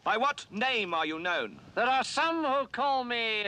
By what name are you known? There are some who call me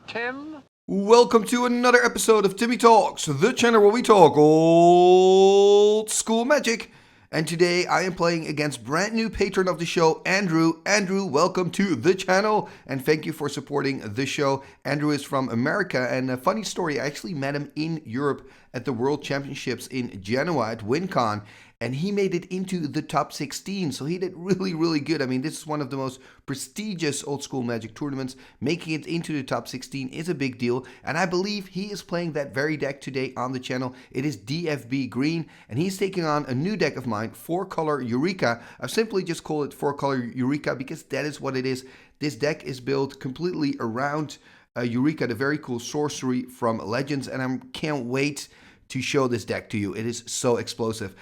Tim. Welcome to another episode of Timmy Talks, the channel where we talk old school magic. And today I am playing against brand new patron of the show, Andrew. Andrew, welcome to the channel and thank you for supporting the show. Andrew is from America, and a funny story, I actually met him in Europe at the World Championships in Genoa at WinCon, and he made it into the top 16, so he did really good. I mean, this is one of the most prestigious old school Magic tournaments. Making it into the top 16 is a big deal, and I believe he is playing that very deck today on the channel. It is DFB Green, and he's taking on a new deck of mine, 4-color Eureka. I've simply just called it 4-color Eureka because that is what it is. This deck is built completely around Eureka, the very cool sorcery from Legends, and I can't wait to show this deck to you. It is so explosive.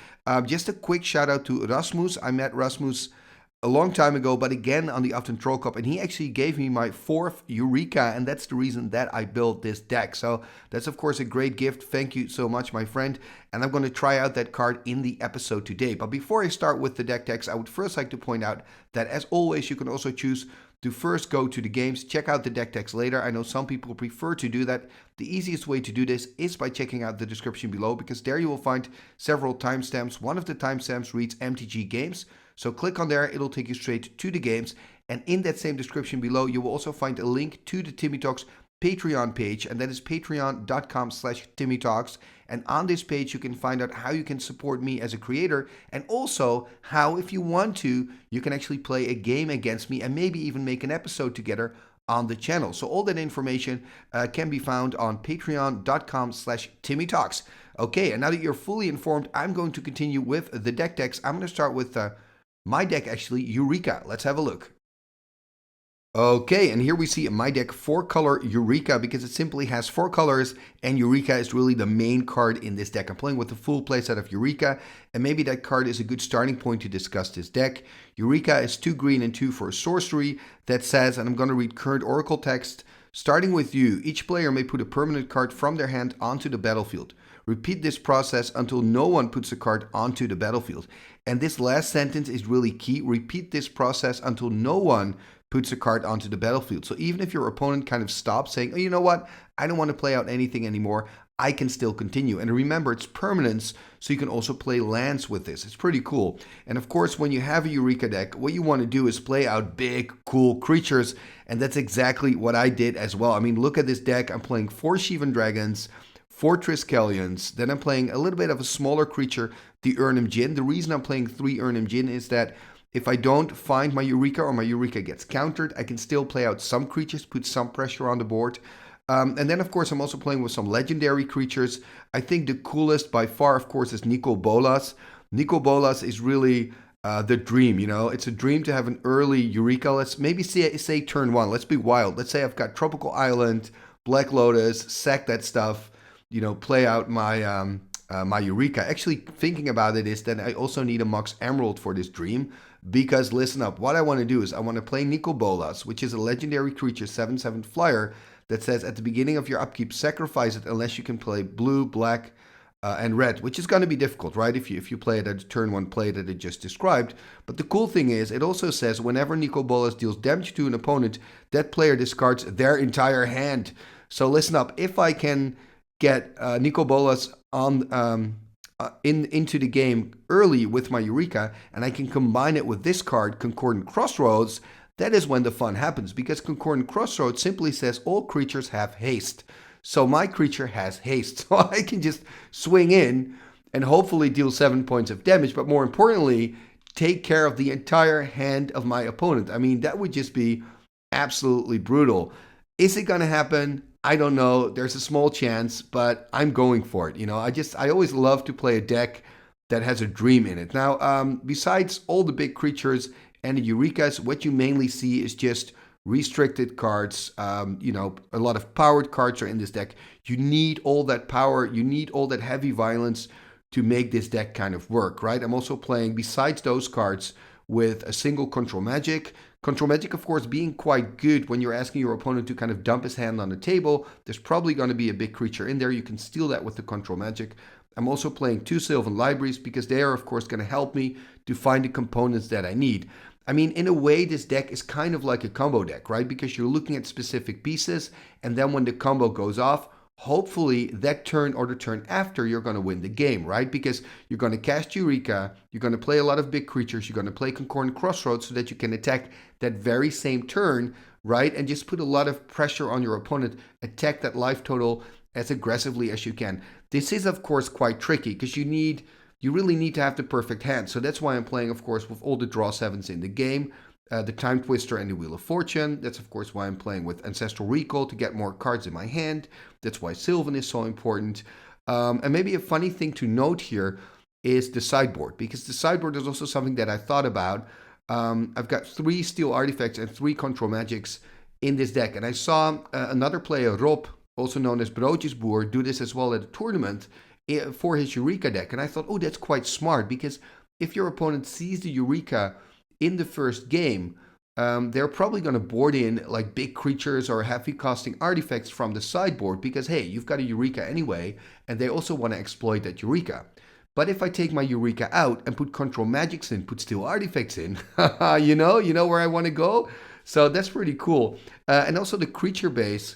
Just a quick shout out to Rasmus. I met Rasmus a long time ago, but again on the Often Troll Cup, and he actually gave me my 4th Eureka, and that's the reason that I built this deck. So that's of course a great gift. Thank you so much, my friend. And I'm going to try out that card in the episode today. But before I start with the deck text, I would first like to point out that as always, you can also choose to first go to the games, check out the deck text later. I know some people prefer to do that. The easiest way to do this is by checking out the description below, because there you will find several timestamps. One of the timestamps reads MTG games. So click on there, it'll take you straight to the games. And in that same description below, you will also find a link to the Timmy Talks Patreon page, and that is patreon.com/TimmyTalks. And on this page, you can find out how you can support me as a creator, and also how, if you want to, you can actually play a game against me and maybe even make an episode together on the channel. So all that information can be found on patreon.com/TimmyTalks. Okay, and now that you're fully informed, I'm going to continue with the deck text. I'm going to start with my deck, actually, Eureka. Let's have a look. Okay, and here we see my deck 4-color Eureka, because it simply has 4 colors, and Eureka is really the main card in this deck. I'm playing with the full playset of Eureka, and maybe that card is a good starting point to discuss this deck. Eureka is 2 green and 2 for a sorcery that says, and I'm going to read current Oracle text, starting with you, each player may put a permanent card from their hand onto the battlefield. Repeat this process until no one puts a card onto the battlefield. And this last sentence is really key. Repeat this process until no one puts a card onto the battlefield. So even if your opponent kind of stops saying, oh, you know what, I don't want to play out anything anymore, I can still continue. And remember, it's permanence, so you can also play lands with this. It's pretty cool. And of course, when you have a Eureka deck, what you want to do is play out big, cool creatures. And that's exactly what I did as well. I mean, look at this deck. I'm playing 4 Shivan Dragons, 4 Triskelions, then I'm playing a little bit of a smaller creature, the Urnam Djinn. The reason I'm playing 3 Urnam Djinn is that if I don't find my Eureka or my Eureka gets countered, I can still play out some creatures, put some pressure on the board. And then, of course, I'm also playing with some legendary creatures. I think the coolest by far, of course, is Nicol Bolas. Nicol Bolas is really the dream, you know. It's a dream to have an early Eureka. Let's maybe say turn 1. Let's be wild. Let's say I've got Tropical Island, Black Lotus, sack that stuff, you know, play out my my Eureka. Actually, thinking about it is that I also need a Mox Emerald for this dream. Because listen up, what I want to do is I want to play Nicol Bolas, which is a legendary creature, 7/7 flyer, that says at the beginning of your upkeep, sacrifice it unless you can play blue, black, and red, which is going to be difficult, right? If you play it at turn 1 play that I just described. But the cool thing is, it also says whenever Nicol Bolas deals damage to an opponent, that player discards their entire hand. So listen up, if I can get Nicol Bolas on into the game early with my Eureka, and I can combine it with this card, Concordant Crossroads, that is when the fun happens, because Concordant Crossroads simply says all creatures have haste. So my creature has haste, so I can just swing in and hopefully deal 7 points of damage, but more importantly, take care of the entire hand of my opponent. I mean, that would just be absolutely brutal. Is it going to happen? I don't know. There's a small chance, but I'm going for it. You know, I always love to play a deck that has a dream in it. Now, besides all the big creatures and the Eurekas, what you mainly see is just restricted cards. You know, a lot of powered cards are in this deck. You need all that power. You need all that heavy violence to make this deck kind of work, right? I'm also playing, besides those cards, with a single Control Magic. Control Magic, of course, being quite good when you're asking your opponent to kind of dump his hand on the table. There's probably going to be a big creature in there. You can steal that with the Control Magic. I'm also playing 2 Sylvan Libraries because they are, of course, going to help me to find the components that I need. I mean, in a way, this deck is kind of like a combo deck, right? Because you're looking at specific pieces, and then when the combo goes off, hopefully that turn or the turn after, you're going to win the game, right? Because you're going to cast Eureka, you're going to play a lot of big creatures, you're going to play Concordant Crossroads so that you can attack that very same turn, right? And just put a lot of pressure on your opponent, attack that life total as aggressively as you can. This is, of course, quite tricky because you really need to have the perfect hand. So that's why I'm playing, of course, with all the draw 7s in the game, the Time Twister and the Wheel of Fortune. That's, of course, why I'm playing with Ancestral Recall to get more cards in my hand. That's why Sylvan is so important. And maybe a funny thing to note here is the sideboard, because the sideboard is also something that I thought about. I've got 3 Steel Artifacts and 3 Control Magics in this deck. And I saw another player, Rob, also known as Broodjesboer, do this as well at a tournament for his Eureka deck. And I thought, oh, that's quite smart, because if your opponent sees the Eureka in the first game, they're probably going to board in like big creatures or heavy costing artifacts from the sideboard because, hey, you've got a Eureka anyway, and they also want to exploit that Eureka. But if I take my Eureka out and put Control Magics in, put Steel Artifacts in, you know where I want to go? So that's pretty cool. And also the creature base.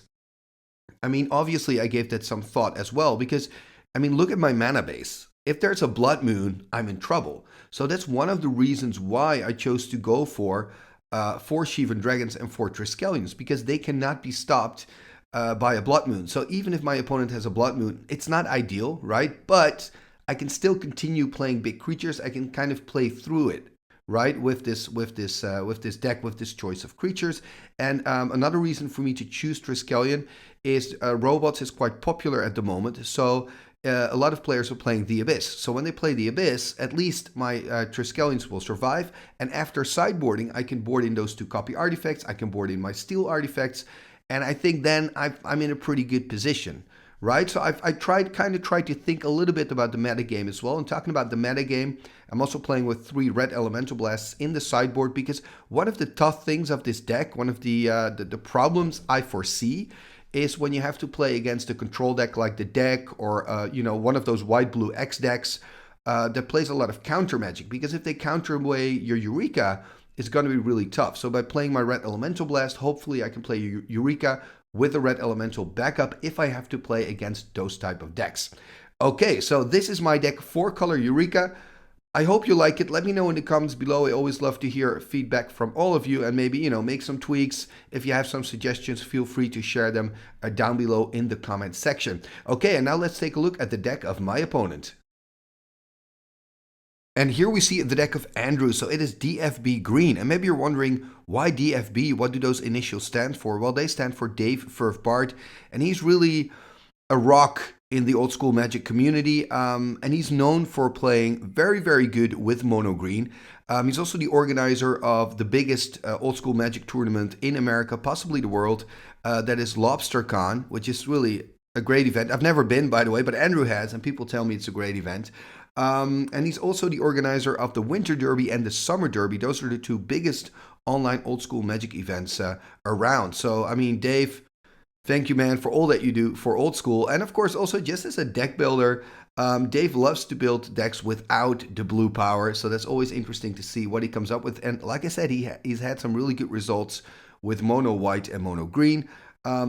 I mean, obviously I gave that some thought as well because, I mean, look at my mana base. If there's a Blood Moon, I'm in trouble. So that's one of the reasons why I chose to go for 4 Sheevan Dragons and 4 Triskelions, because they cannot be stopped by a Blood Moon. So even if my opponent has a Blood Moon, it's not ideal, right? But I can still continue playing big creatures. I can kind of play through it, right? With this deck, with this choice of creatures. And another reason for me to choose Triskelion is Robots is quite popular at the moment. So a lot of players are playing the Abyss. So when they play the Abyss, at least my Triskelions will survive. And after sideboarding, I can board in those 2 copy artifacts. I can board in my Steel Artifacts. And I think then I'm in a pretty good position, right? So I tried to think a little bit about the metagame as well. And talking about the metagame, I'm also playing with 3 Red Elemental Blasts in the sideboard, because one of the tough things of this deck, one of the problems I foresee, is when you have to play against a control deck like the deck or one of those white-blue X decks that plays a lot of counter magic. Because if they counter away your Eureka, it's going to be really tough. So by playing my Red Elemental Blast, hopefully I can play Eureka with a Red Elemental backup if I have to play against those type of decks. Okay, so this is my deck, 4-color Eureka. I hope you like it. Let me know in the comments below. I always love to hear feedback from all of you and maybe, make some tweaks. If you have some suggestions, feel free to share them down below in the comment section. Okay, and now let's take a look at the deck of my opponent. And here we see the deck of Andrew. So it is DFB Green. And maybe you're wondering, why DFB? What do those initials stand for? Well, they stand for Dave Firth Bard. And he's really a rock in the old school Magic community, and he's known for playing very, very good with mono green. He's also the organizer of the biggest old school Magic tournament in America, possibly the world, that is LobsterCon, which is really a great event. I've never been, by the way, but Andrew has, and people tell me it's a great event. And he's also the organizer of the Winter Derby and the Summer Derby. Those are the 2 biggest online old school Magic events around. So, I mean, Dave, thank you, man, for all that you do for old school. And of course, also just as a deck builder, Dave loves to build decks without the blue power. So that's always interesting to see what he comes up with. And like I said, he's had some really good results with mono white and mono green.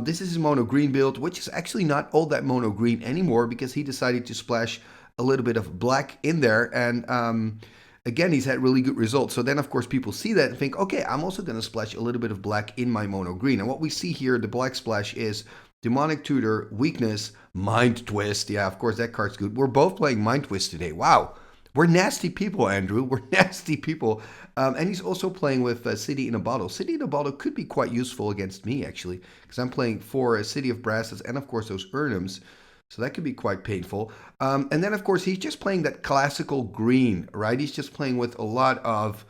This is his mono green build, which is actually not all that mono green anymore because he decided to splash a little bit of black in there. And again, he's had really good results. So then, of course, people see that and think, okay, I'm also going to splash a little bit of black in my mono green. And what we see here, the black splash is Demonic Tutor, Weakness, Mind Twist. Yeah, of course, that card's good. We're both playing Mind Twist today. Wow. We're nasty people, Andrew. We're nasty people. And he's also playing with City in a Bottle. City in a Bottle could be quite useful against me, actually, because I'm playing for City of Brasses and, of course, those Urnums. So that could be quite painful. And then, of course, he's just playing that classical green, right? He's just playing with a lot of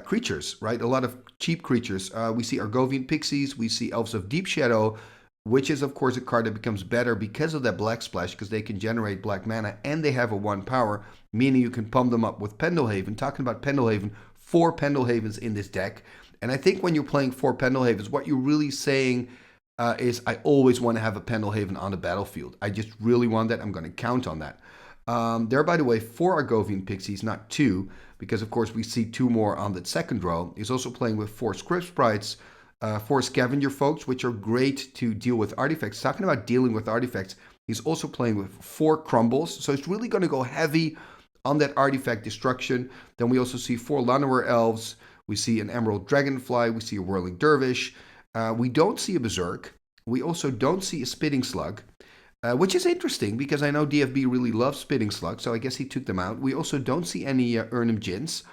creatures, right? A lot of cheap creatures. We see Argovian Pixies. We see Elves of Deep Shadow, which is, of course, a card that becomes better because of that black splash, because they can generate black mana and they have a 1 power, meaning you can pump them up with Pendelhaven. Talking about Pendelhaven, 4 Pendelhavens in this deck. And I think when you're playing 4 Pendelhavens, what you're really saying is I always want to have a Pendelhaven on the battlefield. I just really want that. I'm going to count on that. There are, by the way, 4 Argovian Pixies, not 2, because of course we see 2 more on that second row. He's also playing with 4 Script Sprites, 4 Scavenger Folks, which are great to deal with artifacts. Talking about dealing with artifacts, he's also playing with 4 Crumbles, so he's really going to go heavy on that artifact destruction. Then we also see 4 Llanowar Elves, we see an Emerald Dragonfly, we see a Whirling Dervish. We don't see a Berserk. We also don't see a Spitting Slug. Which is interesting because I know DFB really loves Spitting Slug, so I guess he took them out. We also don't see any Urnham Djinns,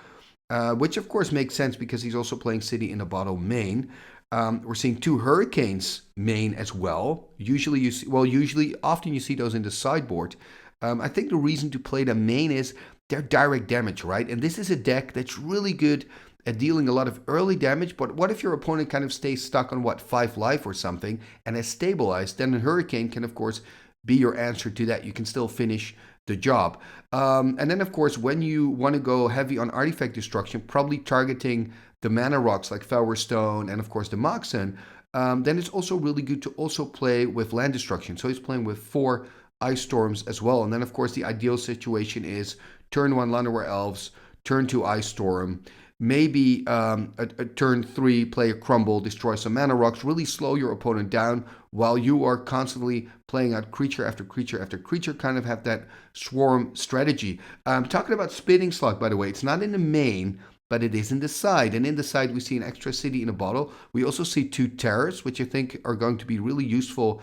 which of course makes sense because he's also playing City in a Bottle main. We're seeing 2 Hurricanes main as well. Often you see those in the sideboard. I think the reason to play them main is they're direct damage, right? And this is a deck that's really good at dealing a lot of early damage, but what if your opponent kind of stays stuck on, 5 life or something, and has stabilized? Then a Hurricane can, of course, be your answer to that. You can still finish the job. And then, of course, when you want to go heavy on artifact destruction, probably targeting the mana rocks like Felwar Stone and, of course, the Moxen, then it's also really good to also play with land destruction. So he's playing with 4 Ice Storms as well. And then, of course, the ideal situation is turn 1 Llanowar Elves, turn 2 Ice Storm, maybe a turn 3, play a Crumble, destroy some mana rocks, really slow your opponent down while you are constantly playing out creature after creature after creature, kind of have that swarm strategy. Talking about Spitting Slug, by the way, it's not in the main, but it is in the side. And in the side, we see an extra City in a Bottle. We also see 2 Terrors, which I think are going to be really useful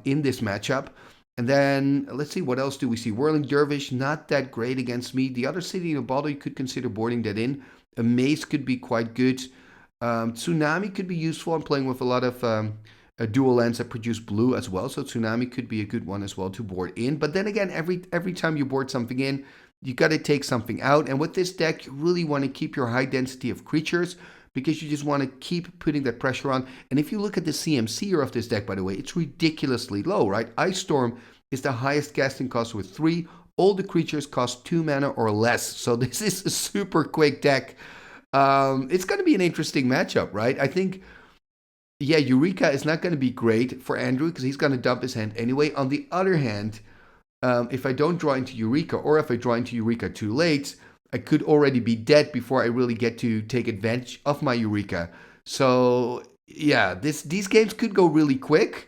in this matchup. And then, let's see, what else do we see? Whirling Dervish, not that great against me. The other City in a Bottle, you could consider boarding that in. A Maze could be quite good. Tsunami could be useful. I'm playing with a lot of dual lands that produce blue as well. So Tsunami could be a good one as well to board in. But then again, every time you board something in, you got to take something out. And with this deck, you really want to keep your high density of creatures because you just want to keep putting that pressure on. And if you look at the CMC of this deck, by the way, it's ridiculously low, right? Ice Storm is the highest casting cost with 3. All the creatures cost 2 mana or less. So this is a super quick deck. It's going to be an interesting matchup, right? I think, yeah, Eureka is not going to be great for Andrew because he's going to dump his hand anyway. On the other hand, if I don't draw into Eureka, or if I draw into Eureka too late, I could already be dead before I really get to take advantage of my Eureka. So, yeah, these games could go really quick.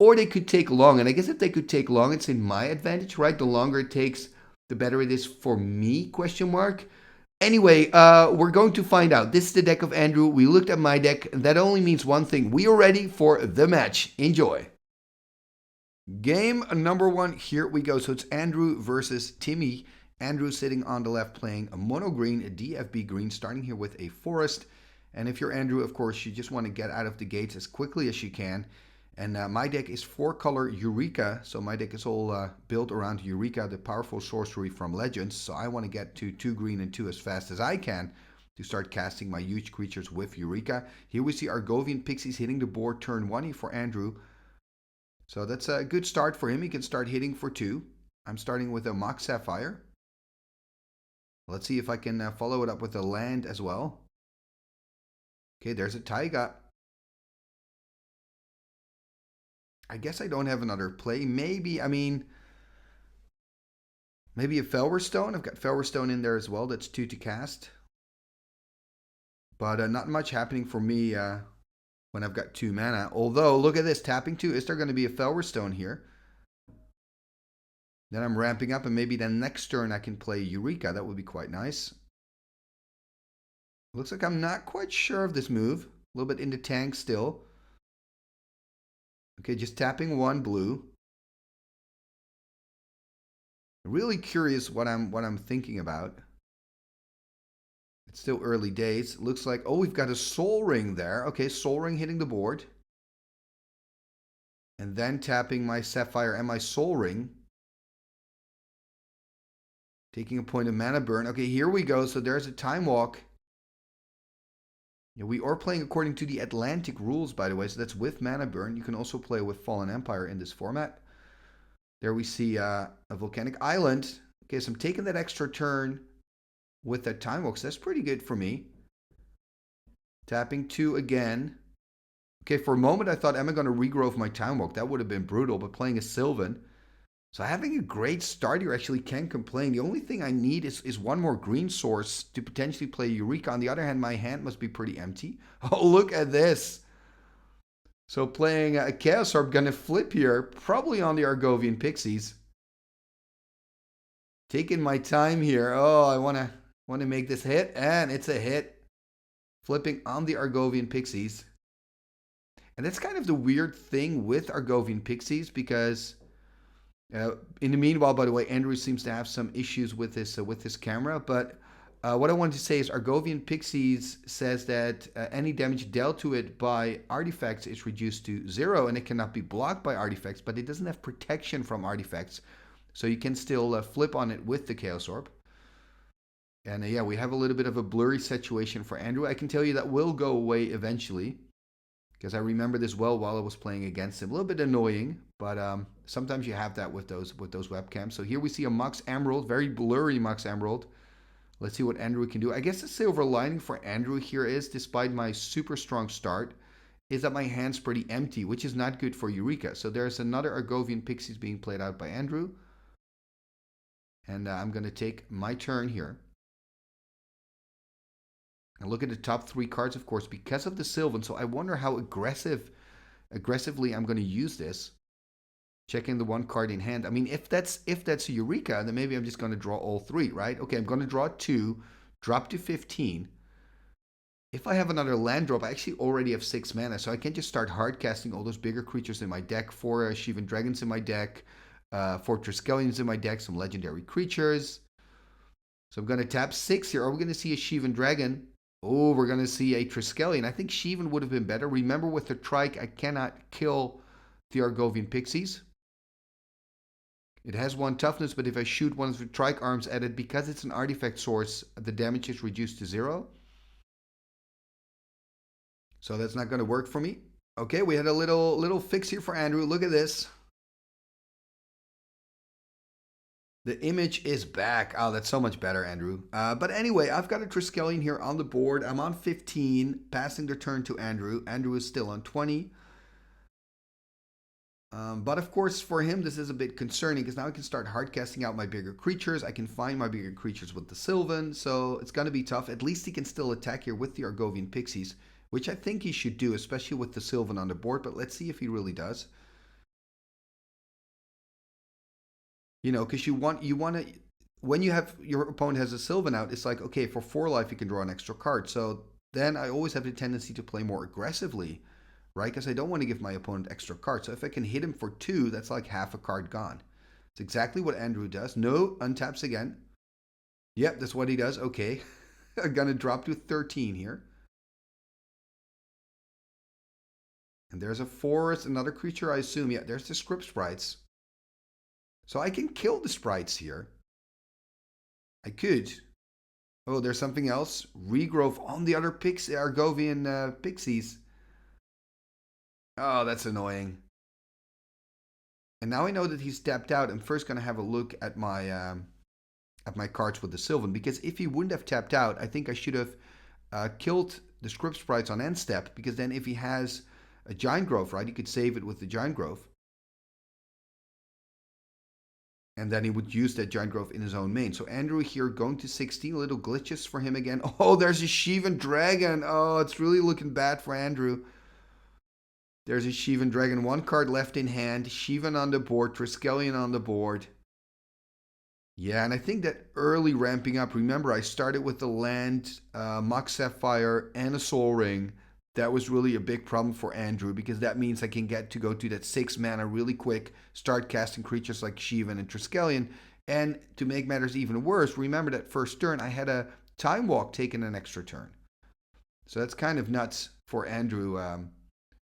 Or they could take long, and I guess if they could take long, it's in my advantage, right? The longer it takes, the better it is for me, question mark. Anyway, we're going to find out. This is the deck of Andrew. We looked at my deck, and that only means one thing. We are ready for the match. Enjoy. Game number 1, here we go. So it's Andrew versus Timmy. Andrew sitting on the left playing a mono green, a DFB green, starting here with a forest. And if you're Andrew, of course, you just want to get out of the gates as quickly as you can. And my deck is 4-color Eureka, so my deck is all built around Eureka, the powerful sorcery from Legends. So I want to get to 2 green and 2 as fast as I can to start casting my huge creatures with Eureka. Here we see Argovian Pixies hitting the board turn 1 here for Andrew. So that's a good start for him. He can start hitting for 2. I'm starting with a Mox Sapphire. Let's see if I can follow it up with a land as well. Okay, there's a Taiga. I guess I don't have another play. Maybe a Felwar Stone. I've got Felwar Stone in there as well. That's 2 to cast. But not much happening for me when I've got 2 mana. Although, look at this. Tapping 2. Is there going to be a Felwar Stone here? Then I'm ramping up, and maybe then next turn I can play Eureka. That would be quite nice. Looks like I'm not quite sure of this move. A little bit in the tank still. Okay, just tapping 1 blue. Really curious what I'm thinking about. It's still early days. Looks like, oh, we've got a Soul Ring there. Okay, Soul Ring hitting the board. And then tapping my Sapphire and my Soul Ring. Taking a point of mana burn. Okay, here we go. So there's a Time Walk. Yeah, we are playing according to the Atlantic rules, by the way, so that's with Mana Burn. You can also play with Fallen Empire in this format. There we see a Volcanic Island. Okay, so I'm taking that extra turn with that Time Walk, so that's pretty good for me. Tapping 2 again. Okay, for a moment I thought, am I going to regrowth my Time Walk? That would have been brutal, but playing a Sylvan. So having a great start here, actually can't complain. The only thing I need is one more green source to potentially play Eureka. On the other hand, my hand must be pretty empty. Oh, look at this. So playing a Chaos Orb, gonna flip here, probably on the Argovian Pixies. Taking my time here. Oh, I wanna make this hit, and it's a hit. Flipping on the Argovian Pixies. And that's kind of the weird thing with Argovian Pixies, because in the meanwhile, by the way, Andrew seems to have some issues with his camera. But what I wanted to say is Argovian Pixies says that any damage dealt to it by artifacts is reduced to 0, and it cannot be blocked by artifacts, but it doesn't have protection from artifacts. So you can still flip on it with the Chaos Orb. And yeah, we have a little bit of a blurry situation for Andrew. I can tell you that will go away eventually, because I remember this well while I was playing against him. A little bit annoying, but sometimes you have that with those webcams. So here we see a Mox Emerald, very blurry Mox Emerald. Let's see what Andrew can do. I guess the silver lining for Andrew here is, despite my super strong start, is that my hand's pretty empty, which is not good for Eureka. So there's another Argovian Pixies being played out by Andrew. And I'm going to take my turn here. And look at the top 3 cards, of course, because of the Sylvan. So I wonder how aggressively I'm going to use this. Checking the 1 card in hand. I mean, if that's a Eureka, then maybe I'm just going to draw all 3, right? Okay, I'm going to draw 2, drop to 15. If I have another land drop, I actually already have 6 mana, so I can just start hard casting all those bigger creatures in my deck. 4 Shivan Dragons in my deck, 4 Triskelions in my deck, some legendary creatures. So I'm going to tap 6 here. Are we going to see a Shivan Dragon? Oh, we're going to see a Triskelion. I think Shivan would have been better. Remember, with the Trike, I cannot kill the Argovian Pixies. It has 1 toughness, but if I shoot one of the Trike arms at it, because it's an artifact source, the damage is reduced to 0. So that's not going to work for me. Okay, we had a little fix here for Andrew. Look at this. The image is back. Oh, that's so much better, Andrew. But anyway, I've got a Triskelion here on the board. I'm on 15, passing the turn to Andrew. Andrew is still on 20. But of course, for him, this is a bit concerning, because now I can start hard casting out my bigger creatures. I can find my bigger creatures with the Sylvan, so it's going to be tough. At least he can still attack here with the Argovian Pixies, which I think he should do, especially with the Sylvan on the board. But let's see if he really does. You know, because you want to, when you have, your opponent has a Sylvan out, it's like, okay, for 4 life, you can draw an extra card. So then I always have the tendency to play more aggressively, right? Because I don't want to give my opponent extra cards. So if I can hit him for 2, that's like half a card gone. It's exactly what Andrew does. No, untaps again. Yep, that's what he does. Okay. I'm going to drop to 13 here. And there's a forest, another creature, I assume. Yeah, there's the Script Sprites. So I can kill the sprites here. I could. Oh, there's something else. Regrowth on the other Argovian Pixies. Oh, that's annoying. And now I know that he's tapped out. I'm first going to have a look at my cards with the Sylvan. Because if he wouldn't have tapped out, I think I should have killed the Script Sprites on end step. Because then if he has a Giant Growth, right, he could save it with the Giant Growth. And then he would use that Giant Growth in his own main. So Andrew here going to 16. Little glitches for him again. Oh, there's a Shivan Dragon. Oh, it's really looking bad for Andrew. There's a Shivan Dragon. 1 card left in hand. Shivan on the board. Triskelion on the board. Yeah, and I think that early ramping up. Remember, I started with the land, Mox Sapphire, and a Soul Ring. That was really a big problem for Andrew, because that means I can get to go to that 6 mana really quick, start casting creatures like Shivan and Triskelion. And to make matters even worse, remember that first turn I had a Time Walk taking an extra turn. So that's kind of nuts for Andrew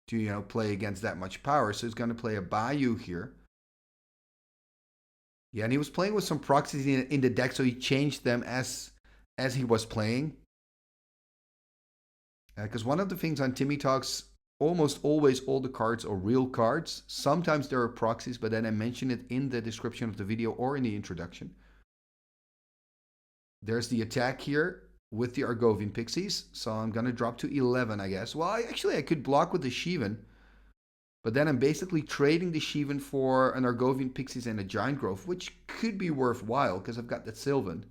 to play against that much power. So he's going to play a Bayou here. Yeah, and he was playing with some proxies in the deck, so he changed them as he was playing. Because one of the things on Timmy Talks, almost always all the cards are real cards. Sometimes there are proxies, but then I mention it in the description of the video or in the introduction. There's the attack here with the Argovian Pixies. So I'm going to drop to 11, I guess. Well, I could block with the Shivan. But then I'm basically trading the Shivan for an Argovian Pixies and a Giant Growth, which could be worthwhile because I've got that Sylvan.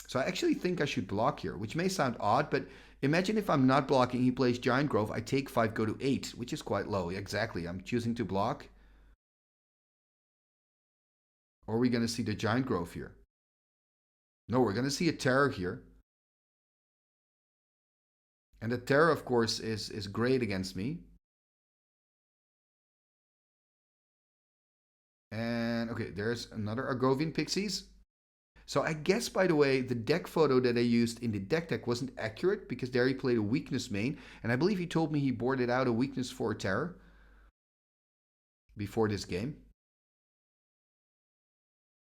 So I actually think I should block here, which may sound odd, but imagine if I'm not blocking, he plays Giant Growth, I take 5, go to 8, which is quite low. Exactly, I'm choosing to block. Or are we going to see the Giant Growth here? No, we're going to see a Terror here. And the Terror, of course, is great against me. And, okay, there's another Argovian Pixies. So I guess, by the way, the deck photo that I used in the deck wasn't accurate because there he played a weakness main. And I believe he told me he boarded out a weakness for a Terror before this game.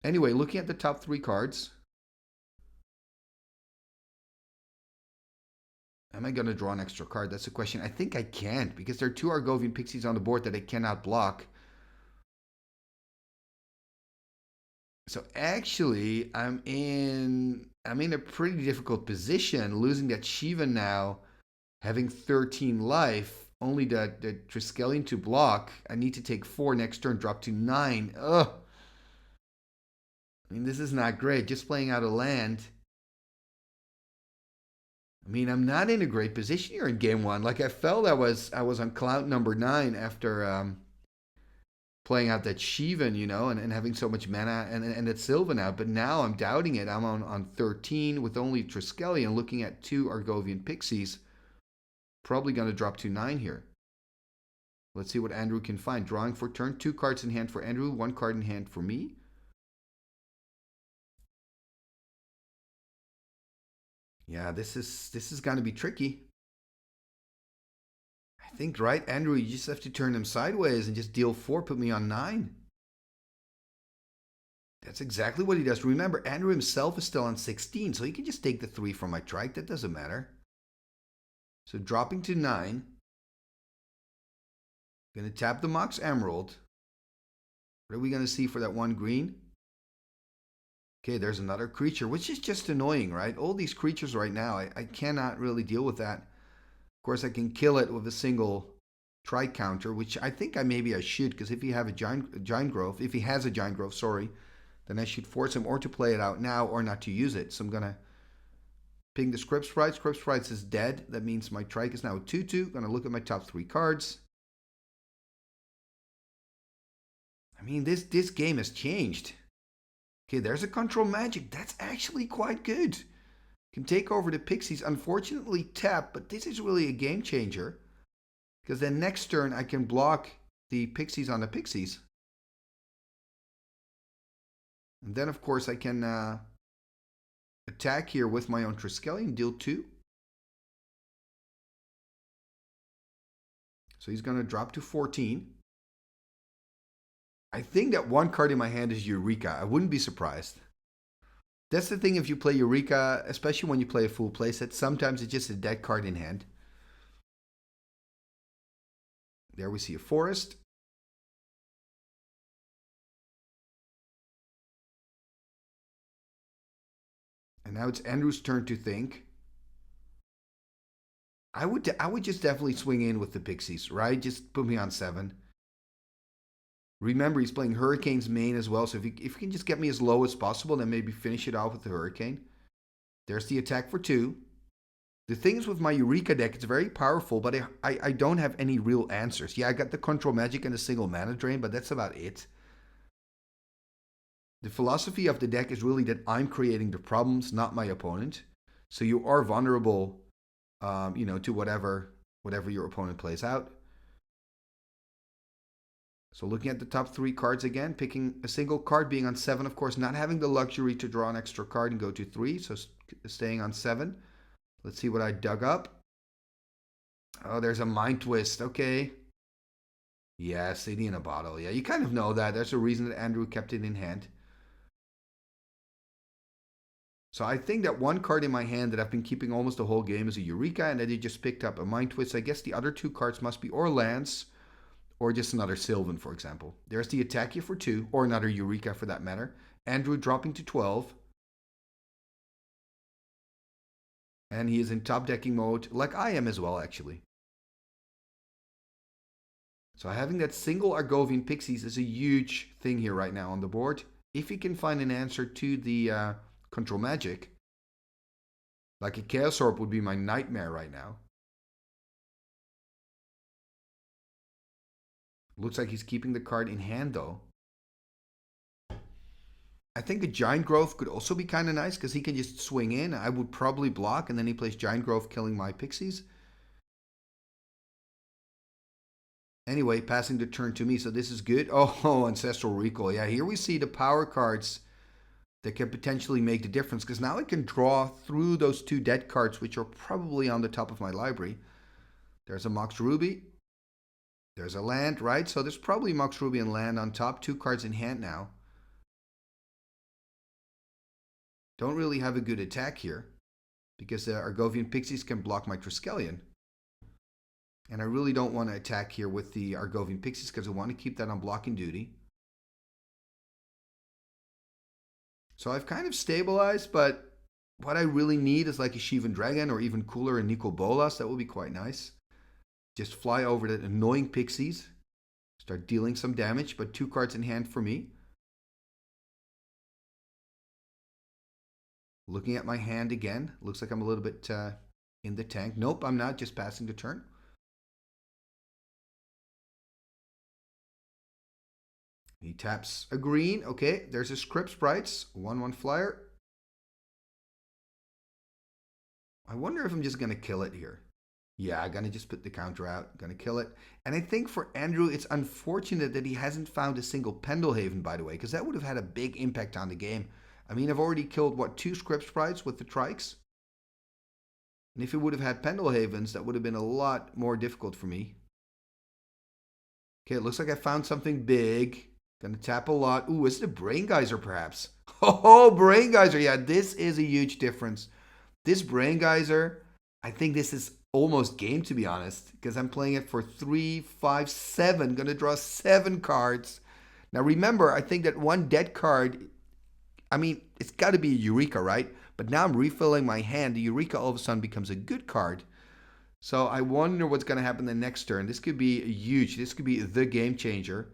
Anyway, looking at the top 3 cards. Am I going to draw an extra card? That's the question. I think I can't because there are 2 Argovian Pixies on the board that I cannot block. So actually, I'm in a pretty difficult position, losing that Shiva now, having 13 life, only the Triskelion to block. I need to take 4 next turn, drop to 9. Ugh. I mean, this is not great. Just playing out a land. I mean, I'm not in a great position here in game 1. Like, I felt I was on cloud number 9 after playing out that Shivan, you know, and having so much mana and that Sylvan out. But now I'm doubting it. I'm on 13 with only Triskelion, looking at 2 Argovian Pixies. Probably going to drop to 9 here. Let's see what Andrew can find. Drawing for turn. 2 cards in hand for Andrew. 1 card in hand for me. Yeah, this is going to be tricky. I think, right, Andrew, you just have to turn him sideways and just deal 4, put me on 9. That's exactly what he does. Remember, Andrew himself is still on 16, so he can just take the 3 from my trike. That doesn't matter. So dropping to 9. Going to tap the Mox Emerald. What are we going to see for that 1 green? Okay, there's another creature, which is just annoying, right? All these creatures right now, I cannot really deal with that. Of course, I can kill it with a single trike counter, which I think maybe I should, because if he have a giant growth, if he has a giant growth, sorry, then I should force him or to play it out now or not to use it. So I'm gonna ping the Script Sprite. Script Sprites is dead. That means my trike is now a 2/2. Gonna look at my top 3 cards. I mean, this game has changed. Okay, there's a Control Magic. That's actually quite good. Can take over the Pixies. Unfortunately, tap, but this is really a game changer. Because then next turn, I can block the Pixies on the Pixies. And then, of course, I can attack here with my own Triskelion, deal 2. So he's going to drop to 14. I think that 1 card in my hand is Eureka. I wouldn't be surprised. That's the thing if you play Eureka, especially when you play a full playset. Sometimes it's just a dead card in hand. There we see a forest. And now it's Andrew's turn to think. I would just definitely swing in with the Pixies, right? Just put me on 7. Remember, he's playing Hurricane's main as well, so if you can just get me as low as possible, then maybe finish it off with the Hurricane. There's the attack for 2. The thing is with my Eureka deck, it's very powerful, but I don't have any real answers. Yeah, I got the Control Magic and a single mana drain, but that's about it. The philosophy of the deck is really that I'm creating the problems, not my opponent. So you are vulnerable, to whatever your opponent plays out. So looking at the top 3 cards again, picking a single card, being on 7, of course, not having the luxury to draw an extra card and go to 3, so staying on 7. Let's see what I dug up. Oh, there's a Mind Twist. Okay. Yeah, City in a Bottle. Yeah, you kind of know that. There's a reason that Andrew kept it in hand. So I think that 1 card in my hand that I've been keeping almost the whole game is a Eureka, and that he just picked up a Mind Twist. I guess the other 2 cards must be or lands, or just another Sylvan, for example. There's the attack here for 2, or another Eureka for that matter. Andrew dropping to 12. And he is in top decking mode, like I am as well, actually. So having that single Argovian Pixies is a huge thing here right now on the board. If he can find an answer to the Control Magic, like a Chaos Orb would be my nightmare right now. Looks like he's keeping the card in hand though. I think a Giant Growth could also be kind of nice because he can just swing in. I would probably block and then he plays Giant Growth killing my Pixies. Anyway, passing the turn to me, so this is good. Oh, Ancestral Recall. Yeah, here we see the power cards that can potentially make the difference because now I can draw through those 2 dead cards which are probably on the top of my library. There's a Mox Ruby. There's a land, right? So there's probably Mox Ruby and land on top. 2 cards in hand now. Don't really have a good attack here because the Argovian Pixies can block my Triskelion. And I really don't want to attack here with the Argovian Pixies because I want to keep that on blocking duty. So I've kind of stabilized, but what I really need is like a Shivan Dragon or even cooler a Nicol Bolas. That would be quite nice. Just fly over that annoying Pixies. Start dealing some damage, but 2 cards in hand for me. Looking at my hand again. Looks like I'm a little bit in the tank. Nope, I'm not. Just passing the turn. He taps a green. Okay, there's a Script Sprites. 1/1 flyer. I wonder if I'm just going to kill it here. Yeah, I'm going to just put the counter out. Going to kill it. And I think for Andrew, it's unfortunate that he hasn't found a single Pendelhaven, by the way, because that would have had a big impact on the game. I mean, I've already killed, what, 2 Script Sprites with the Trikes? And if he would have had Pendelhavens, that would have been a lot more difficult for me. Okay, it looks like I found something big. Gonna tap a lot. Ooh, is it a Brain Geyser perhaps? Oh, Brain Geyser. Yeah, this is a huge difference. This Brain Geyser, I think this is almost game to be honest. Because I'm playing it for 3, 5, 7. Gonna draw 7 cards. Now remember, I think that 1 dead card, I mean, it's got to be a Eureka, right? But now I'm refilling my hand. The Eureka all of a sudden becomes a good card. So I wonder what's going to happen the next turn. This could be huge. This could be the game changer.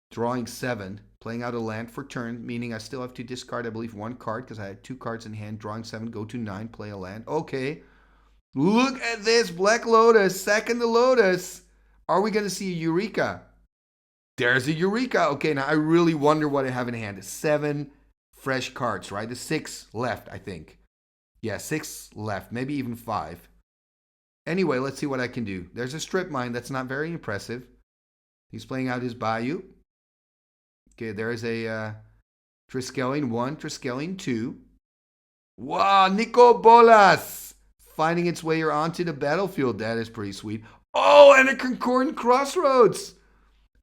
Drawing 7, playing out a land for turn, meaning I still have to discard, I believe, 1 card because I had 2 cards in hand. Drawing 7, go to 9, play a land. Okay. Look at this. Black Lotus, second to Lotus. Are we going to see a Eureka? There's a Eureka. Okay, now I really wonder what I have in hand. 7 fresh cards, right? The 6 left, I think. Yeah, 6 left, maybe even 5. Anyway, let's see what I can do. There's a Strip Mine. That's not very impressive. He's playing out his Bayou. Okay, there's a Triskelion 1, Triskelion 2. Wow, Nicol Bolas! Finding its way onto the battlefield. That is pretty sweet. Oh, and a Concordant Crossroads!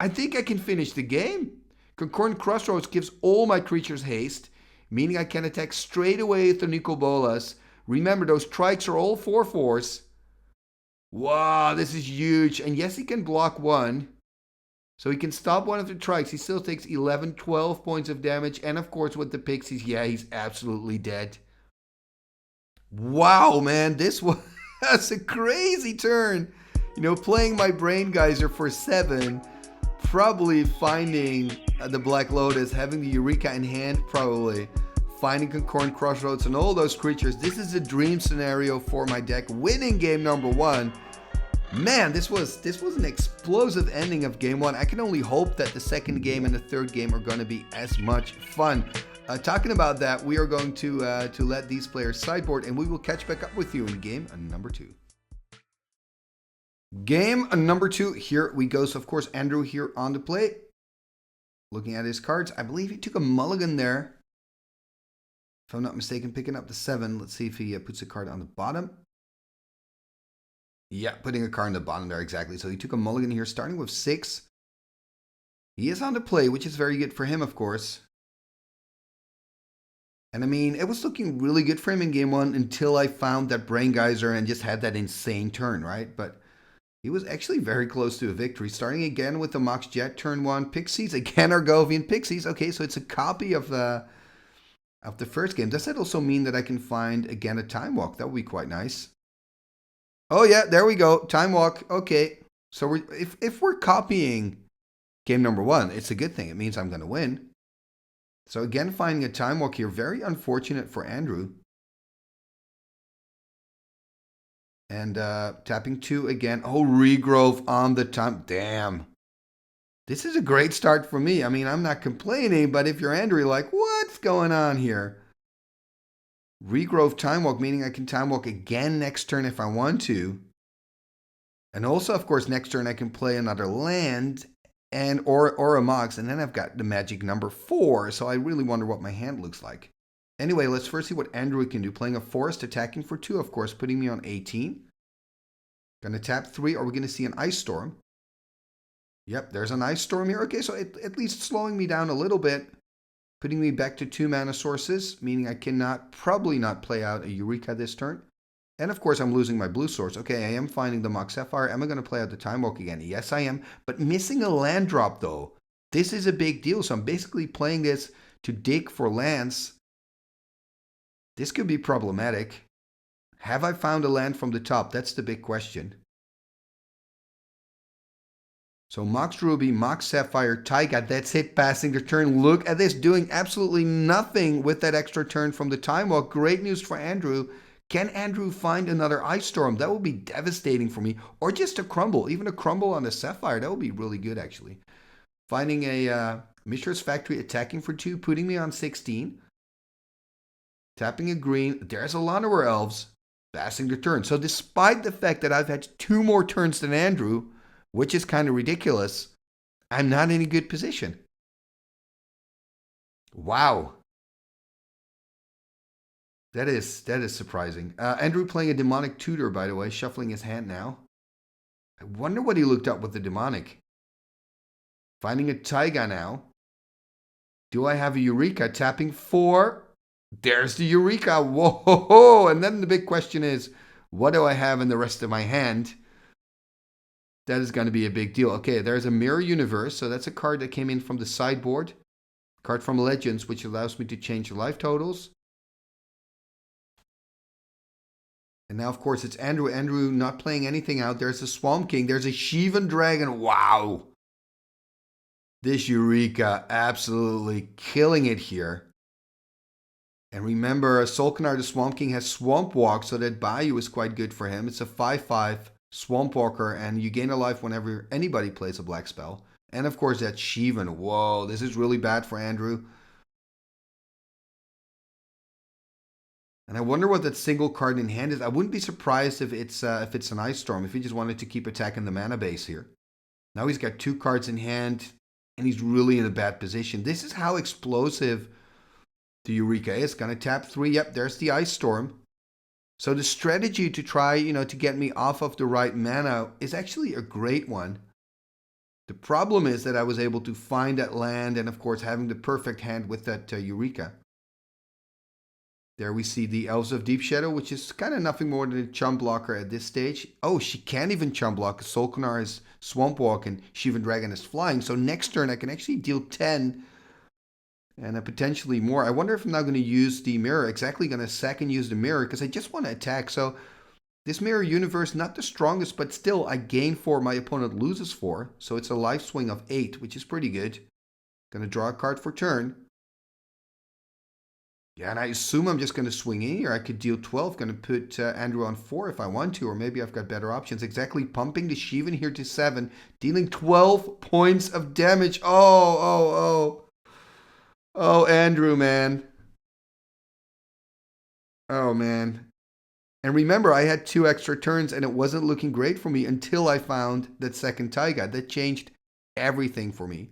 I think I can finish the game. Concordant Crossroads gives all my creatures haste, meaning I can attack straight away with the Nicol Bolas. Remember, those Trikes are all 4/4s. Wow, this is huge. And yes, he can block 1. So he can stop 1 of the Trikes. He still takes 11, 12 points of damage. And of course, with the Pixies, yeah, he's absolutely dead. Wow, man, this was a crazy turn. You know, playing my Brain Geyser for 7, probably finding the Black Lotus, having the Eureka in hand, probably finding Concordant Crossroads and all those creatures. This is a dream scenario for my deck. Winning game number 1. Man, this was an explosive ending of game 1. I can only hope that the second game and the third game are going to be as much fun. Talking about that, we are going to let these players sideboard, and we will catch back up with you in game number 2. Game number 2, here we go. So, of course, Andrew here on the plate. Looking at his cards, I believe he took a mulligan there. If I'm not mistaken, picking up the 7. Let's see if he puts a card on the bottom. Yeah, putting a card on the bottom there, exactly. So he took a mulligan here, starting with 6. He is on the play, which is very good for him, of course. And I mean, it was looking really good for him in game 1 until I found that Brain Geyser and just had that insane turn, right? But he was actually very close to a victory. Starting again with the Mox Jet, turn 1. Pixies, again Argovian Pixies. Okay, so it's a copy of the first game. Does that also mean that I can find, again, a Time Walk? That would be quite nice. Oh, yeah, there we go. Time Walk. Okay. So if we're copying game number 1, it's a good thing. It means I'm going to win. So again, finding a time walk here. Very unfortunate for Andrew. And tapping 2 again. Oh, regrowth on the time. Damn. This is a great start for me. I mean, I'm not complaining, but if you're Andrew, you're like, what's going on here? Regrowth time walk, meaning I can time walk again next turn if I want to. And also, of course, next turn I can play another land and or a Mox, and then I've got the magic number 4. So I really wonder what my hand looks like. Anyway, let's first see what Andrew can do. Playing a forest, attacking for 2, of course, putting me on 18. Gonna tap 3. Are we gonna see an ice storm? Yep, there's an ice storm here. Okay, so at least slowing me down a little bit. Putting me back to 2 mana sources, meaning I cannot, probably not play out a Eureka this turn. And of course, I'm losing my blue source. Okay, I am finding the Mox Sapphire. Am I going to play out the Time Walk again? Yes, I am. But missing a land drop, though. This is a big deal. So I'm basically playing this to dig for lands. This could be problematic. Have I found a land from the top? That's the big question. So Mox Ruby, Mox Sapphire, Taiga, that's it, passing the turn. Look at this, doing absolutely nothing with that extra turn from the Time Walk. Great news for Andrew. Can Andrew find another Ice Storm? That would be devastating for me. Or just a crumble, even a crumble on a Sapphire. That would be really good, actually. Finding a Mishra's Factory, attacking for 2, putting me on 16. Tapping a green. There's a Llanowar Elves, passing the turn. So despite the fact that I've had 2 more turns than Andrew, which is kind of ridiculous, I'm not in a good position. Wow. That is surprising. Andrew playing a Demonic Tutor, by the way, shuffling his hand now. I wonder what he looked up with the Demonic. Finding a Taiga now. Do I have a Eureka? Tapping 4. There's the Eureka. Whoa! And then the big question is, what do I have in the rest of my hand? That is going to be a big deal. Okay, there's a Mirror Universe. So that's a card that came in from the sideboard. Card from Legends, which allows me to change life totals. And now, of course, it's Andrew. Andrew not playing anything out. There's a Swamp King. There's a Shivan Dragon. Wow. This Eureka absolutely killing it here. And remember, Solkanar the Swamp King has Swamp Walk, so that Bayou is quite good for him. It's a 5/5 Swamp Walker, and you gain a life whenever anybody plays a black spell. And of course, that's Shivan. Whoa, this is really bad for Andrew. And I wonder what that single card in hand is. I wouldn't be surprised if it's an Ice Storm, if he just wanted to keep attacking the mana base here. Now he's got 2 cards in hand, and he's really in a bad position. This is how explosive the Eureka is. Gonna tap 3. Yep, there's the Ice Storm. So the strategy to try, to get me off of the right mana is actually a great one. The problem is that I was able to find that land and, of course, having the perfect hand with that Eureka. There we see the Elves of Deep Shadow, which is kind of nothing more than a chump blocker at this stage. Oh, she can't even chump block. Solkanar is Swamp Walk and Shivan Dragon is flying. So next turn I can actually deal 10 and potentially more. I wonder if I'm now going to use the Mirror. Exactly going to second use the Mirror because I just want to attack. So this Mirror Universe, not the strongest, but still I gain 4, my opponent loses 4. So it's a life swing of 8, which is pretty good. Going to draw a card for turn. Yeah, and I assume I'm just going to swing in here. I could deal 12. Going to put Andrew on 4 if I want to, or maybe I've got better options. Exactly, pumping the Shivan here to 7, dealing 12 points of damage. Oh, Andrew, man. Oh, man. And remember, I had 2 extra turns, and it wasn't looking great for me until I found that second Taiga. That changed everything for me.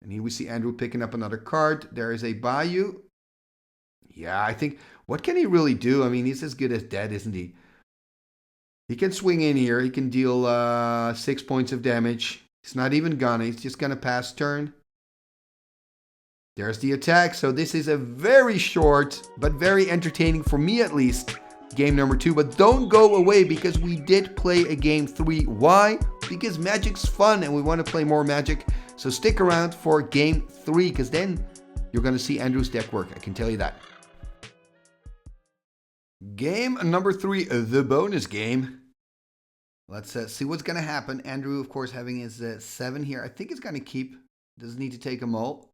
And here we see Andrew picking up another card. There is a Bayou. Yeah, I think, what can he really do? I mean, he's as good as dead, isn't he? He can swing in here. He can deal 6 points of damage. He's not even gonna. He's just going to pass turn. There's the attack. So this is a very short, but very entertaining, for me at least, game number 2. But don't go away because we did play a game 3. Why? Because Magic's fun and we want to play more Magic. So stick around for game 3 because then you're going to see Andrew's deck work. I can tell you that. Game number 3, the bonus game. Let's see what's going to happen. Andrew, of course, having his 7 here. I think he's going to keep. Doesn't need to take a mult.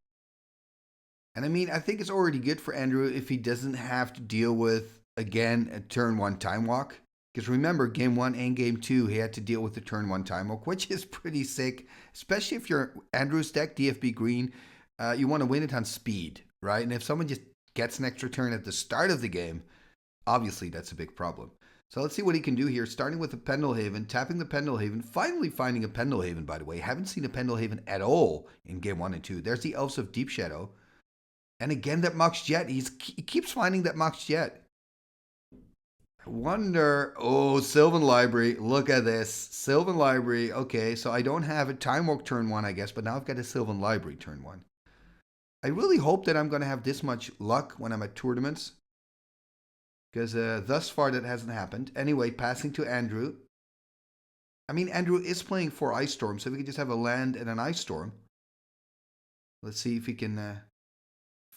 And I mean, I think it's already good for Andrew if he doesn't have to deal with, again, a turn 1 time walk. Because remember, game 1 and game 2, he had to deal with the turn 1 time walk, which is pretty sick. Especially if you're Andrew's deck, DFB Green, you want to win it on speed, right? And if someone just gets an extra turn at the start of the game, obviously that's a big problem. So let's see what he can do here. Starting with a Pendelhaven, tapping the Pendelhaven, finally finding a Pendelhaven, by the way. Haven't seen a Pendelhaven at all in game 1 and 2. There's the Elves of Deep Shadow. And again, that Mox Jet. He keeps finding that Mox Jet. I wonder... Oh, Sylvan Library. Look at this. Sylvan Library. Okay, so I don't have a Time Walk turn 1, I guess, but now I've got a Sylvan Library turn 1. I really hope that I'm going to have this much luck when I'm at tournaments. Because thus far that hasn't happened. Anyway, passing to Andrew. I mean, Andrew is playing 4 Ice Storms, so we can just have a land and an Ice Storm. Let's see if he can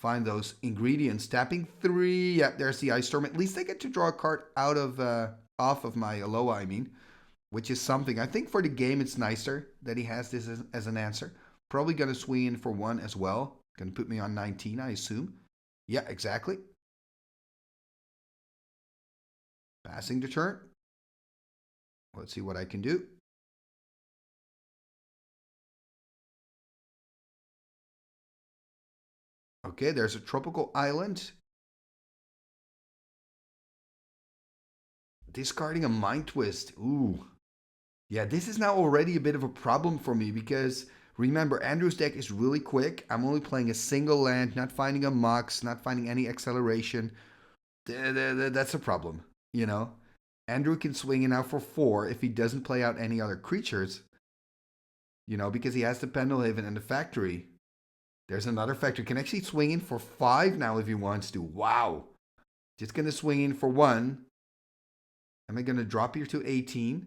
find those ingredients. Tapping 3. Yeah, there's the Ice Storm. At least I get to draw a card out of off of my Aloha, I mean. Which is something. I think for the game it's nicer that he has this as an answer. Probably going to swing in for 1 as well. Going to put me on 19, I assume. Yeah, exactly. Passing the turn. Let's see what I can do. Okay, there's a tropical island. Discarding a Mind Twist. Ooh. Yeah, this is now already a bit of a problem for me because remember, Andrew's deck is really quick. I'm only playing a single land, not finding a Mox, not finding any acceleration. That's a problem, you know? Andrew can swing in now for 4 if he doesn't play out any other creatures. You know, because he has the Pendelhaven and the Factory. There's another Factory. Can actually swing in for 5 now if he wants to. Wow. Just going to swing in for 1. Am I going to drop here to 18?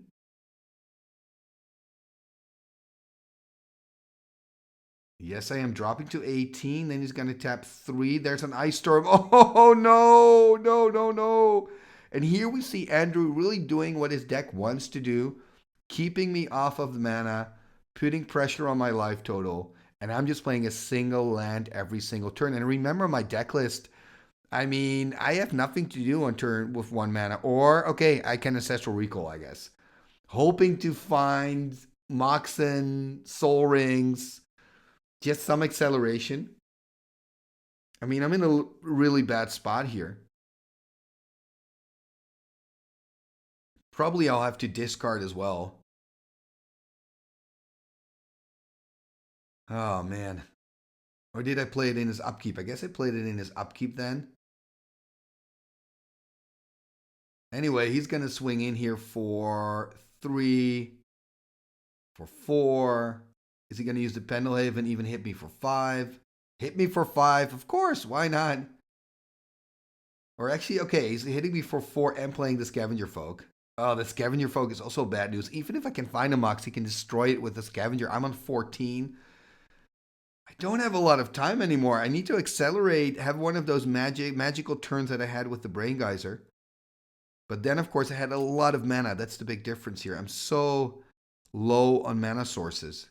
Yes, I am dropping to 18. Then he's going to tap 3. There's an Ice Storm. Oh, no. No, no, no. And here we see Andrew really doing what his deck wants to do. Keeping me off of the mana. Putting pressure on my life total. And I'm just playing a single land every single turn. And remember my deck list. I mean, I have nothing to do on turn with 1 mana. Or, okay, I can Ancestral Recall, I guess. Hoping to find Moxen, Soul Rings, just some acceleration. I mean, I'm in a really bad spot here. Probably I'll have to discard as well. Oh, man. Or did I play it in his upkeep? I guess I played it in his upkeep then. Anyway, he's going to swing in here for 3, for 4. Is he going to use the Pendelhaven, even hit me for 5? Hit me for 5, of course, why not? Or actually, okay, he's hitting me for 4 and playing the Scavenger Folk. Oh, the Scavenger Folk is also bad news. Even if I can find a Mox, he can destroy it with the Scavenger. I'm on 14. I don't have a lot of time anymore. I need to accelerate, have one of those magical turns that I had with the Brain Geyser. But then, of course, I had a lot of mana. That's the big difference here. I'm so low on mana sources.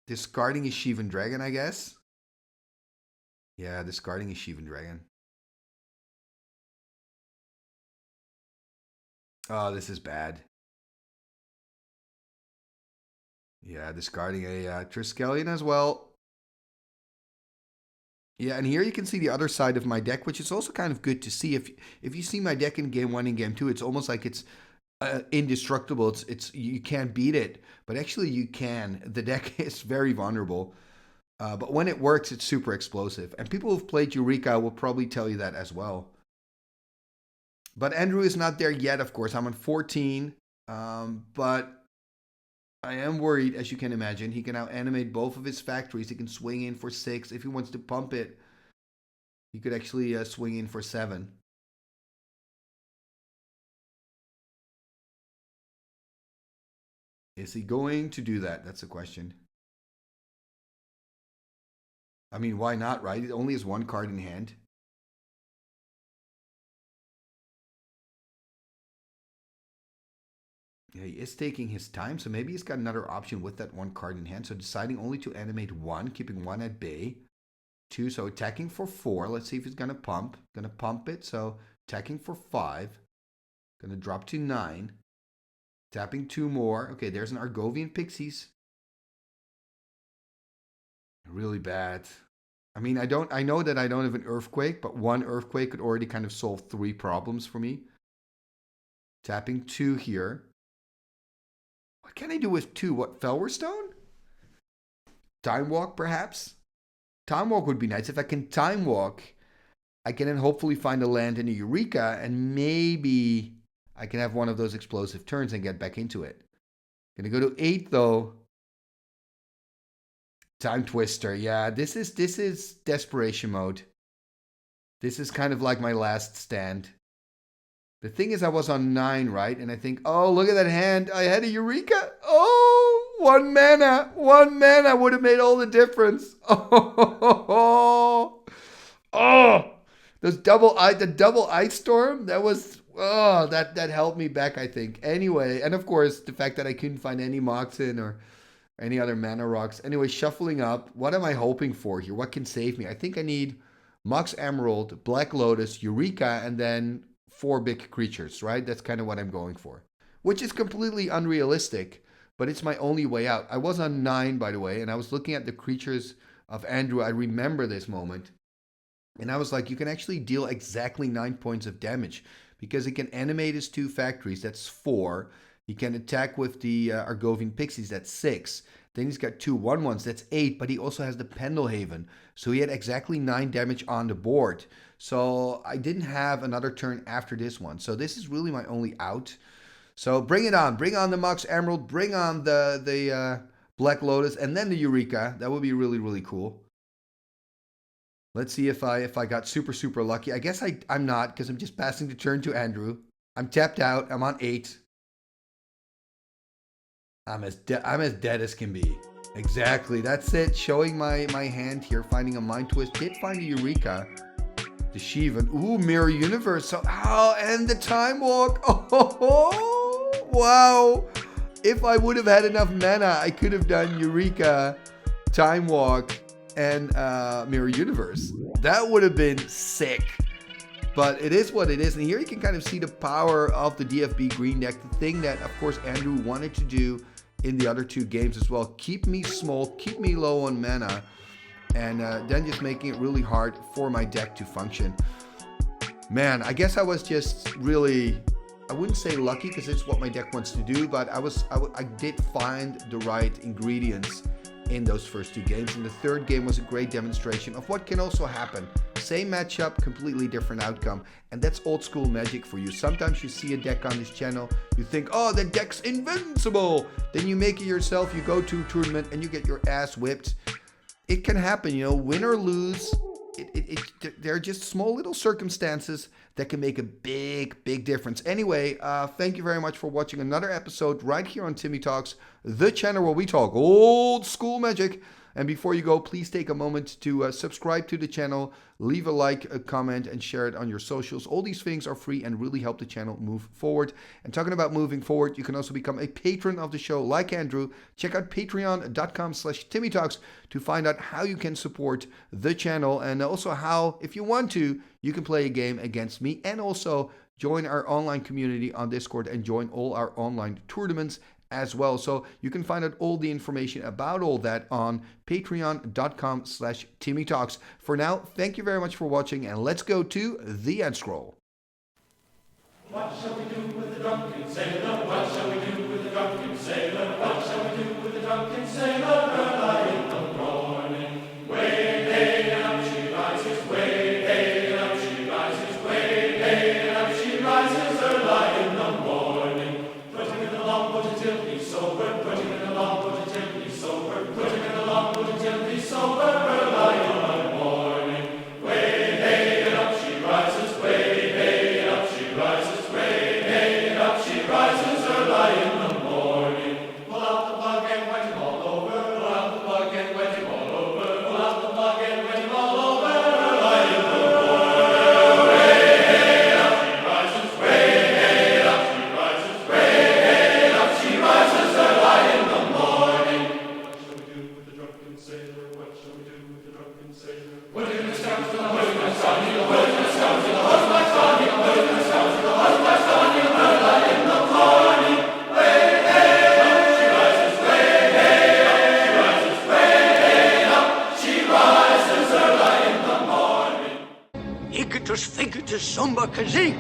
Discarding a Shivan Dragon, I guess. Yeah, discarding a Shivan Dragon. Oh, this is bad. Yeah, discarding a Triskelion as well. Yeah, and here you can see the other side of my deck, which is also kind of good to see. If you see my deck in game 1 and game 2, it's almost like it's indestructible. It's you can't beat it, but actually you can. The deck is very vulnerable, but when it works, it's super explosive. And people who've played Eureka will probably tell you that as well. But Andrew is not there yet, of course. I'm on 14, but I am worried, as you can imagine. He can now animate both of his factories. He can swing in for 6. If he wants to pump it, he could actually swing in for 7. Is he going to do that? That's the question. I mean, why not, right? It only has 1 card in hand. Yeah, he is taking his time, so maybe he's got another option with that one card in hand. So deciding only to animate 1, keeping 1 at bay. 2, so attacking for 4. Let's see if he's going to pump. Going to pump it, so attacking for 5. Going to drop to 9. Tapping 2 more. Okay, there's an Argovian Pixies. Really bad. I mean, I know that I don't have an Earthquake, but 1 Earthquake could already kind of solve 3 problems for me. Tapping 2 here. What can I do with 2? What, Felwerstone? Time Walk, perhaps? Time Walk would be nice. If I can Time Walk, I can then hopefully find a land in a Eureka, and maybe I can have one of those explosive turns and get back into it. Gonna go to 8, though. Time Twister. Yeah, this is desperation mode. This is kind of like my last stand. The thing is, I was on 9, right? And I think, oh, look at that hand. I had a Eureka. Oh, 1 mana. 1 mana would have made all the difference. Oh, the double Ice Storm. That was, that held me back, I think. Anyway, and of course, the fact that I couldn't find any Moxen or any other mana rocks. Anyway, shuffling up. What am I hoping for here? What can save me? I think I need Mox Emerald, Black Lotus, Eureka, and then 4 big creatures, right? That's kind of what I'm going for. Which is completely unrealistic, but it's my only way out. I was on 9, by the way, and I was looking at the creatures of Andrew. I remember this moment. And I was like, you can actually deal exactly 9 points of damage because he can animate his 2 factories. That's 4. He can attack with the Argovian Pixies. That's 6. Then he's got 2 1/1s. That's 8. But he also has the Pendelhaven. So he had exactly 9 damage on the board. So I didn't have another turn after this one. So this is really my only out. So bring it on. Bring on the Mox Emerald. Bring on the Black Lotus. And then the Eureka. That would be really, really cool. Let's see if I got super, super lucky. I guess I'm not because I'm just passing the turn to Andrew. I'm tapped out. I'm on 8. I'm as dead as can be. Exactly. That's it. Showing my hand here. Finding a Mind Twist. Did find a Eureka. The Shivan. Ooh, Mirror Universe. So, and the Time Walk. Oh, wow. If I would have had enough mana, I could have done Eureka, Time Walk, and Mirror Universe. That would have been sick. But it is what it is. And here you can kind of see the power of the DFB Green deck. The thing that, of course, Andrew wanted to do in the other 2 games as well. Keep me small, keep me low on mana, and then just making it really hard for my deck to function. Man, I guess I was just really, I wouldn't say lucky because it's what my deck wants to do, but I did find the right ingredients in those first 2 games. And the 3rd game was a great demonstration of what can also happen. Same matchup, completely different outcome. And that's old school magic for you. Sometimes you see a deck on this channel, you think, oh, the deck's invincible. Then you make it yourself, you go to a tournament and you get your ass whipped. It can happen, you know, win or lose. There are just small little circumstances that can make a big, big difference. Anyway, thank you very much for watching another episode right here on Timmy Talks, the channel where we talk old school magic. And before you go, please take a moment to subscribe to the channel, leave a like, a comment, and share it on your socials. All these things are free and really help the channel move forward. And talking about moving forward, you can also become a patron of the show like Andrew. Check out patreon.com/TimmyTalks to find out how you can support the channel and also how, if you want to, you can play a game against me and also join our online community on Discord and join all our online tournaments as well. So you can find out all the information about all that on patreon.com/TimmyTalks. For now, thank you very much for watching, and let's go to the end scroll. What shall we do with the drunken sailor? What shall we do with the drunken sailor? What shall we do with the drunken sailor? Early in the morning, way hey and up she rises, way hey and up she rises, way hey and up she rises, early in the morning. Putting in the longboat until he's sober, putting in the longboat until he's sober, putting in the longboat until he's sober, early in the morning. Way hey and up she rises, way hey and up she rises, way Igitus, figitus, sumba, kazee.